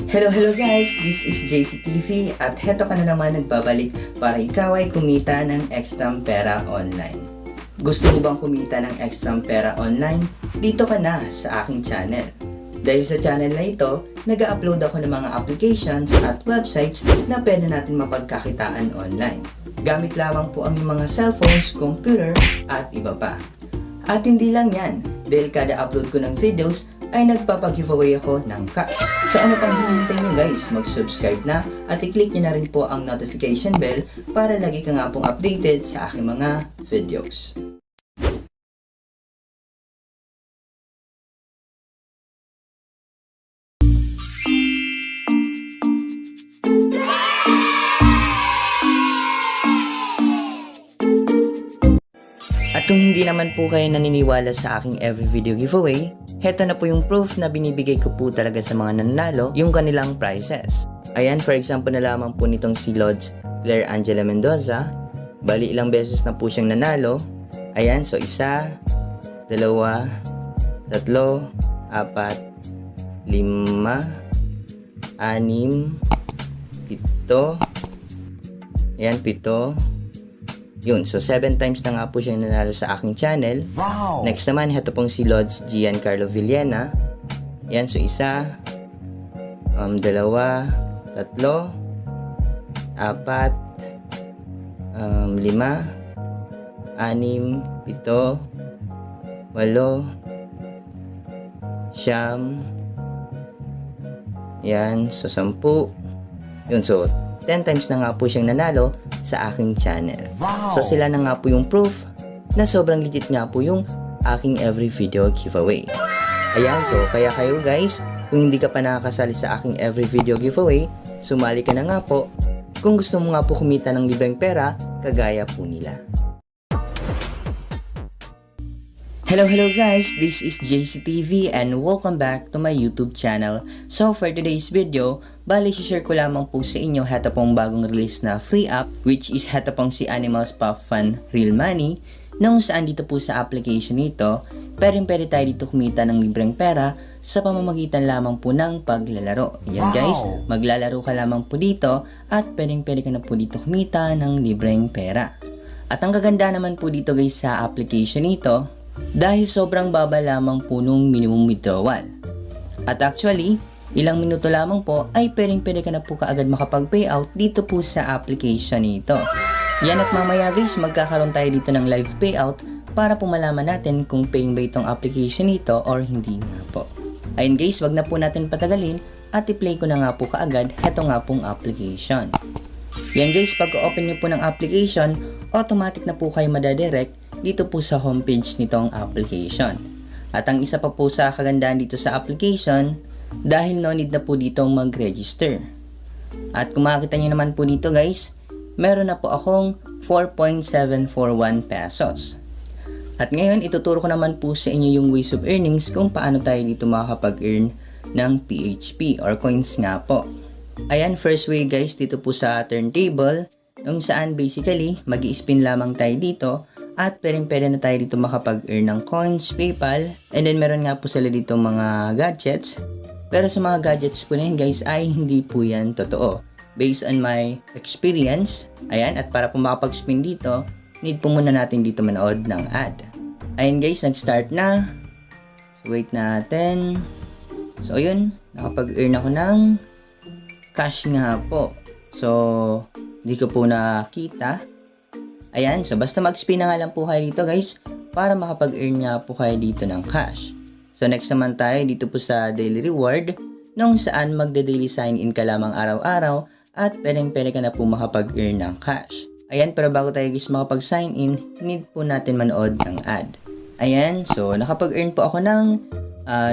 Hello guys! This is JCTV at heto ka na naman nagbabalik para ikaw ay kumita ng ekstrang pera online. Gusto mo bang kumita ng ekstrang pera online? Dito ka na sa aking channel. Dahil sa channel na ito, nag-upload ako ng mga applications at websites na pwede natin mapagkakitaan online. Gamit lamang po ang mga cellphones, computer at iba pa. At hindi lang yan, dahil kada upload ko ng videos ay nagpapag-giveaway ako ng cash. So ano pang hinihintay nyo guys, mag-subscribe na at i-click nyo na rin po ang notification bell para lagi ka nga pong updated sa aking mga videos. At kung hindi naman po kayo naniniwala sa aking every video giveaway, heto na po yung proof na binibigay ko po talaga sa mga nanalo yung kanilang prizes. Ayan, for example na lamang po nitong si Lods Claire Angela Mendoza. Bali ilang beses na po siyang nanalo. Ayan, so 1, 2, 3, 4, 5, 6, 6, 7. Ayan, 7. Yun, so 7 times na nga po siyang nanalo sa aking channel. Wow! Next naman, ito pong si Lods Giancarlo Villena. Yan, so 1, 2, 3, 4, 5, 6, 7, 8, 9, 10. Yan, so 10. Yun, so 10 times na nga po siyang nanalo sa aking channel. Wow! So sila na nga po yung proof na sobrang legit nga po yung aking every video giveaway. Ayan, so kaya kayo guys, kung hindi ka pa nakakasali sa aking every video giveaway, sumali ka na nga po kung gusto mo nga po kumita ng libreng pera kagaya po nila. Hello guys, this is JCTV and welcome back to my YouTube channel. So for today's video, bali share ko lamang po sa inyo heto pong bagong release na free app, which is heto pong si Animals Puff Fun Real Money, nung saan dito po sa application nito, pwede tayo dito kumita ng libreng pera sa pamamagitan lamang po ng paglalaro. Yan guys, maglalaro ka lamang po dito at pwede ka na po dito kumita ng libreng pera. At ang kaganda naman po dito guys sa application nito, dahil sobrang baba lamang po nung minimum withdrawal. At actually, ilang minuto lamang po ay pwede ka na po kaagad makapag-payout dito po sa application nito. Yan, at mamaya guys, magkakaroon tayo dito ng live payout para po malaman natin kung paying ba itong application nito or hindi nga po. Ayun guys, wag na po natin patagalin at i-play ko na nga po kaagad ito nga pong application. Yan guys, pag-open nyo po ng application, automatic na po kayo madadirect dito po sa homepage nitong application. At ang isa pa po sa kagandahan dito sa application, dahil no need na po dito mag-register. At kung makikita nyo naman po dito guys, meron na po akong 4.741 pesos. At ngayon, ituturo ko naman po sa inyo yung ways of earnings kung paano tayo dito makakapag-earn ng PHP or coins nga po. Ayan, first way guys, dito po sa turntable, nung saan basically, mag-i-spin lamang tayo dito at pwede na tayo dito makapag-earn ng coins, PayPal, and then meron nga po sila dito mga gadgets. Pero sa mga gadgets po na yun guys ay hindi po yan totoo. Based on my experience, ayan, at para po makapag-spin dito, need po muna natin dito manood ng ad. Ayan guys, nag-start na. So wait natin. So ayun, nakapag-earn ako ng cash nga po. So, hindi ko po nakita. Ayan, so basta mag-spin na nga lang po kayo dito guys para makapag-earn nga po kayo dito ng cash. So next naman tayo dito po sa daily reward, nung saan magda-daily sign-in ka lamang araw-araw at pwede ka na po makapag-earn ng cash. Ayan, pero bago tayo guys makapag-sign-in, need po natin manood ng ad. Ayan, so nakapag-earn po ako ng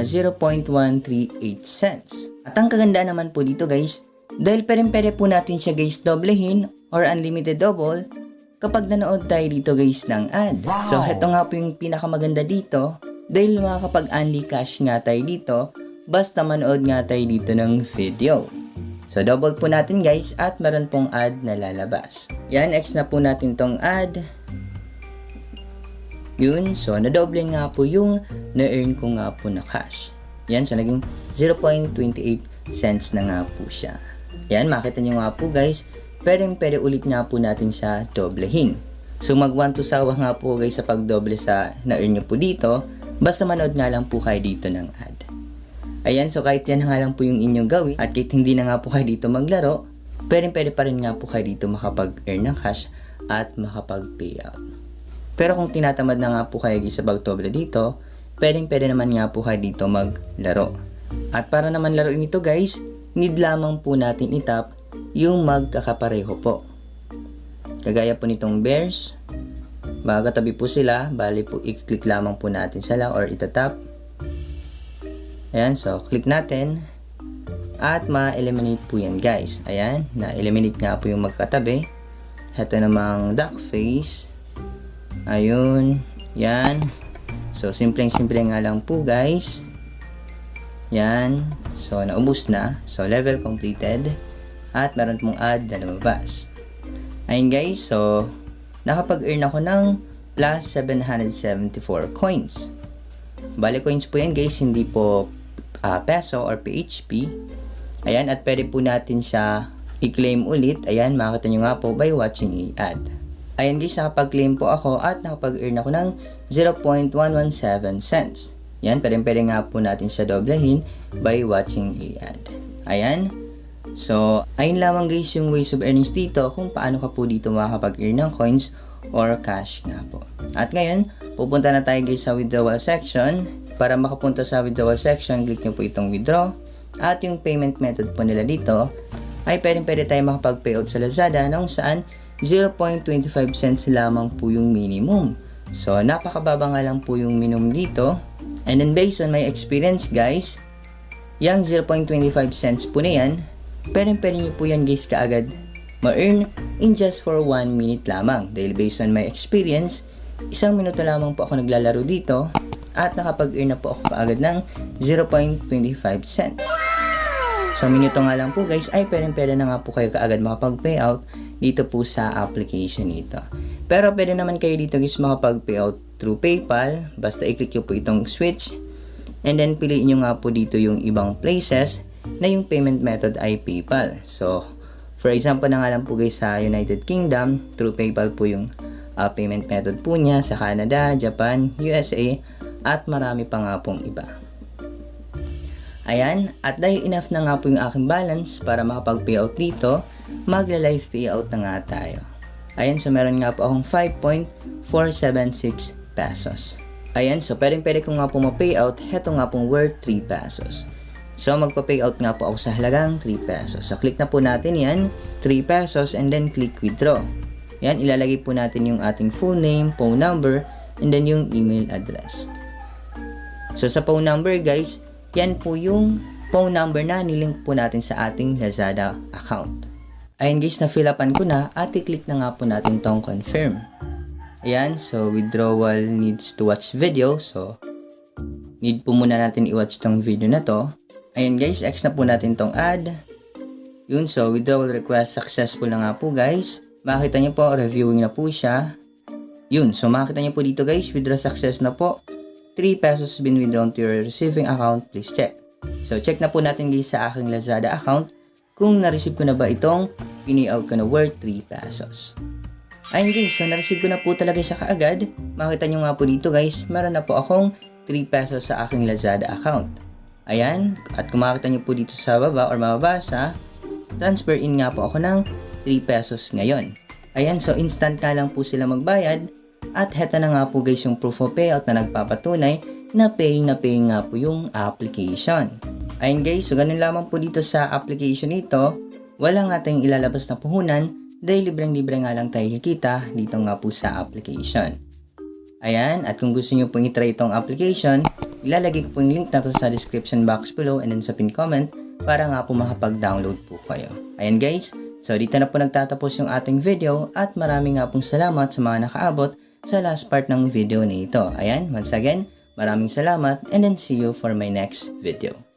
0.138 cents. At ang kaganda naman po dito guys, dahil pwede po natin siya guys doblehin or unlimited double kapag nanood tayo dito guys ng ad. Wow! So heto nga po yung pinakamaganda dito, dahil makakapag-unli cash nga tayo dito basta manood nga tayo dito ng video. So double po natin guys at meron pong ad na lalabas. Yan, next na po natin tong ad. Yun, so nadoble nga po yung na-earn ko nga po na cash. Yan, so naging 0.28 cents na nga po siya. Ayan, makita nyo nga po guys, pwede ulit nga po natin siya doblehin. So mag 1 to sawa nga po guys sa pagdoble sa na-earn nyo po dito, basta manood nga lang po kayo dito ng ad. Ayan, so kahit yan nga lang po yung inyong gawin at kahit hindi na nga po kayo dito maglaro, pwede pa rin nga po kayo dito makapag-earn ng cash at makapag-payout. Pero kung tinatamad na nga po kayo sa pagdoble dito, pwede naman nga po kayo dito maglaro. At para naman laruin ito guys, need lamang po natin itap yung magkakapareho po. Kagaya po nitong bears, magkatabi po sila, bali po i-click lamang po natin sila or itatap. Ayan, so click natin at ma-eliminate po yan guys. Ayan, na-eliminate nga po yung magkatabi. Ito namang duck face. Ayun, yan. So simple nga lang po guys. Yan, so naubos na. So level completed. At meron pong ad na lumabas. Ayun guys, so nakapag-earn ako ng plus 774 coins. Bali coins po yan guys, hindi po peso or PHP. Ayan, at pwede po natin siya i-claim ulit. Ayan, makita nyo nga po by watching a ad. Ayan guys, nakapag-claim po ako at nakapag-earn ako ng 0.117 cents. Yan, pwede nga po natin siya doblehin by watching a ad. Ayan. So, ayun lamang guys yung ways of earnings dito kung paano ka po dito makakapag-earn ng coins or cash nga po. At ngayon, pupunta na tayo guys sa withdrawal section. Para makapunta sa withdrawal section, click nyo po itong withdraw. At yung payment method po nila dito ay pwede tayo makapag-payout sa Lazada nung saan 0.25 cents lamang po yung minimum. So, napakababa nga lang po yung minimum dito. And then based on my experience guys, yung 0.25 cents po na yan, pwede nyo po yan guys kaagad ma-earn in just for 1 minute lamang. Dahil based on my experience, 1 minuto lamang po ako naglalaro dito at nakapag-earn na po ako kaagad ng 0.25 cents. So minuto nga lang po guys ay pwede na nga po kayo kaagad makapag-payout dito po sa application nito. Pero pwede naman kayo dito guys makapag-payout through PayPal. Basta i-click nyo po itong switch and then piliin nyo nga po dito yung ibang places na yung payment method ay PayPal. So for example na nga lang po guys sa United Kingdom, through PayPal po yung payment method po niya. Sa Canada, Japan, USA at marami pa nga pong iba. Ayan, at dahil enough na nga po yung aking balance para makapag-payout dito, magla-live payout na nga tayo. Ayan, so meron nga po akong 5.476 pesos. Ayan, so pwede ko nga po ma-payout, heto nga pong worth 3 pesos. So magpa-payout nga po ako sa halagang 3 pesos. So click na po natin yan, 3 pesos and then click withdraw. Yan, ilalagay po natin yung ating full name, phone number, and then yung email address. So sa phone number guys, yan po yung phone number na nilink po natin sa ating Lazada account. Ayan guys, na-fill upan ko na at i-click na nga po natin tong confirm. Ayan, so withdrawal needs to watch video. So, need po muna natin i-watch tong video na to. Ayan guys, X na po natin tong ad. Yun, so withdrawal request successful na nga po guys. Makita nyo po, reviewing na po siya. Yun, so makita nyo po dito guys, withdraw success na po. 3 pesos been withdrawn to your receiving account, please check. So check na po natin guys sa aking Lazada account kung na-receive ko na ba itong pini-out ko na worth 3 pesos. Ayun guys, so na-receive ko na po talaga siya kaagad. Makita nyo nga po dito guys, meron na po akong 3 pesos sa aking Lazada account. Ayan, at kung makita nyo po dito sa baba or mababasa, transfer in nga po ako ng 3 pesos ngayon. Ayan, so instant ka lang po sila magbayad. At heto na nga po guys yung proof of payout na nagpapatunay na paying nga po yung application. Ayun guys, so ganun lamang po dito sa application nito. Wala nga tayong ilalabas na puhunan dahil libreng-libre nga lang tayo kikita dito nga po sa application. Ayan, at kung gusto nyo pong itry itong application, ilalagay ko po yung link na to sa description box below and then sa pin comment para nga po makapag-download po kayo. Ayan guys, so dito na po nagtatapos yung ating video at maraming nga pong salamat sa mga nakaabot sa last part ng video na ito. Ayan, once again, maraming salamat and then see you for my next video.